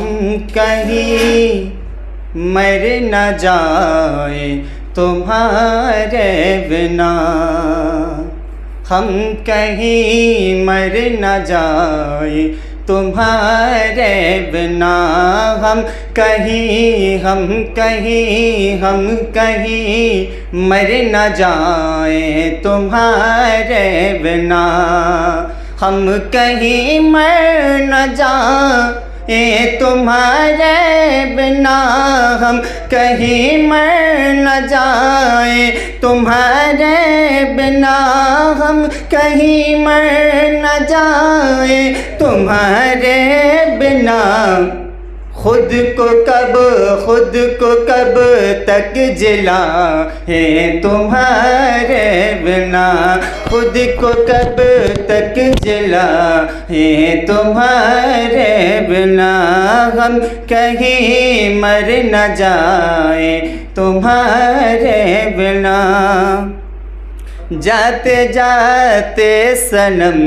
हम कहीं मर न जाए तुम्हारे बिना, हम कहीं मर न जाए तुम्हारे बिना, हम कहीं मर न जाए तुम्हारे बिना, हम कहीं मर न जाए तुम्हारे बिना, हम कहीं मर न जाए तुम्हारे बिना, हम कहीं मर न जाए तुम्हारे बिना। खुद को कब तक जिला है तुम्हारे बिना, खुद को कब तक जिला है तुम्हारे बिना, हम कहीं मर न जाए तुम्हारे बिना। जाते जाते सनम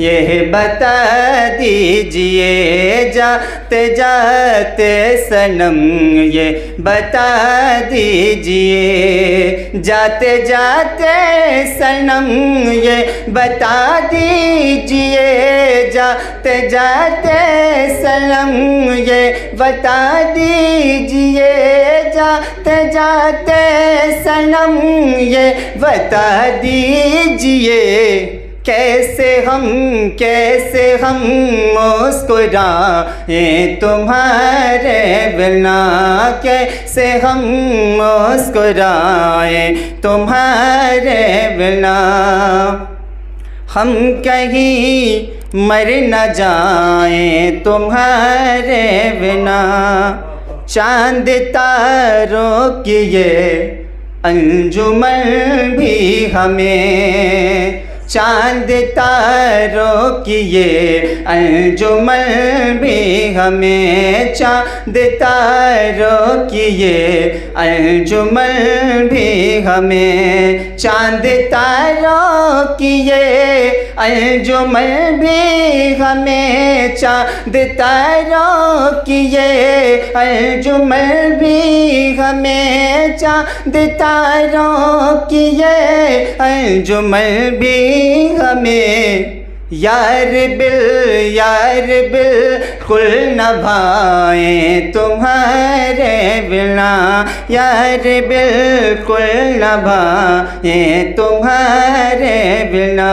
यह बता दीजिए, जाते जाते सनम ये बता दीजिए, जाते जाते सनम ये बता दीजिए, जाते जाते सनम ये बता दीजिए, जाते जाते सनम ये बता दीजिए, कैसे हम मुस्कुराए तुम्हारे बिना, कैसे हम मुस्कुराए तुम्हारे बिना, हम कहीं मर न जाए तुम्हारे बिना। चांद तारों की ये अंजुमन भी हमें, चांद तारों की ये अंजुमन भी हमें, चांद तारों की ये अंजुमन भी हमें, चांद तारों की ये अंजुमन भी हमें, चांद तारों की ये अंजुमन भी हमें, चांद तारों की ये अंजुमन भी हमें। यार बिल्कुल न भाए तुम्हारे बिना, यार बिल्कुल न भाए तुम्हारे बिना।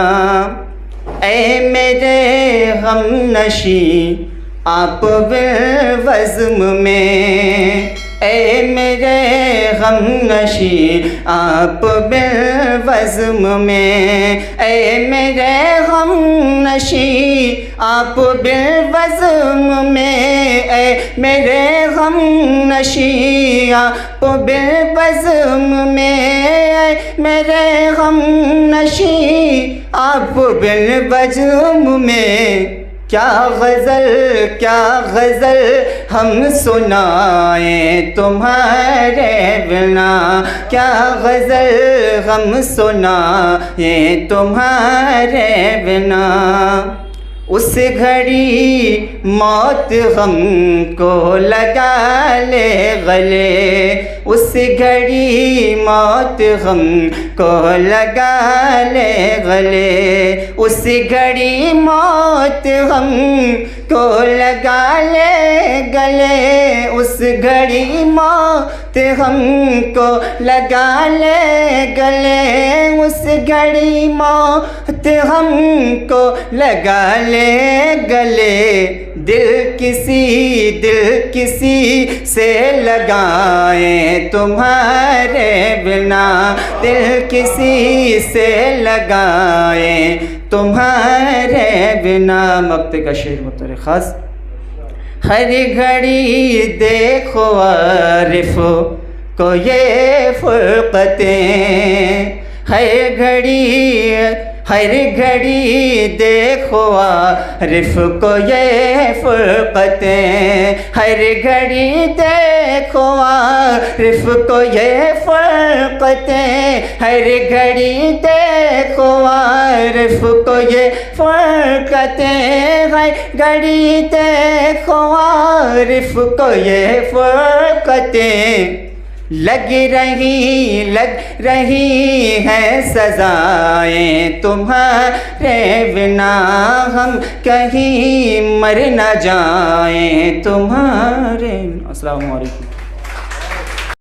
ऐ मेरे हमनशी आप बिल्वज़्म में, ऐ मेरे हमनशी आप बिल्वज़्म में, ऐ मेरे हमनशी आप बिल्वज़्म में, ऐ मेरे हमनशी आप बिल्वज़्म में, ऐ मेरे हमनशी आप बिल्वज़्म में। क्या गज़ल हम सुनाए तुम्हारे बिना, क्या गज़ल हम सुनाए तुम्हारे बिना। उस घड़ी मौत हमको लगा ले गले, उस घड़ी मौत हमको लगा ले गले, उस घड़ी मौत हमको लगा ले गले, उस घड़ी मौत हमको लगा ले गले, उस घड़ी मौत हमको लगा ले गले। दिल किसी से लगाए तुम्हारे बिना, दिल किसी से लगाए तुम्हारे बिना। मक्ते का शेर मुतरे ख़ास। हर घड़ी देखो आरिफ को ये फ़ुर्क़तें, हर घड़ी देखो आरिफ को ये फ़ुर्क़तें, हर घड़ी देखो आरिफ को ये फ़ुर्क़तें, हर घड़ी देखो आरिफ को ये फरकतें हैं, घड़ी देखो आरिफ को ये फरकतें। लग रही है सजाएं तुम्हारे बिना, हम कहीं मर न जाएं तुम्हारे। अस्सलाम वालेकुम।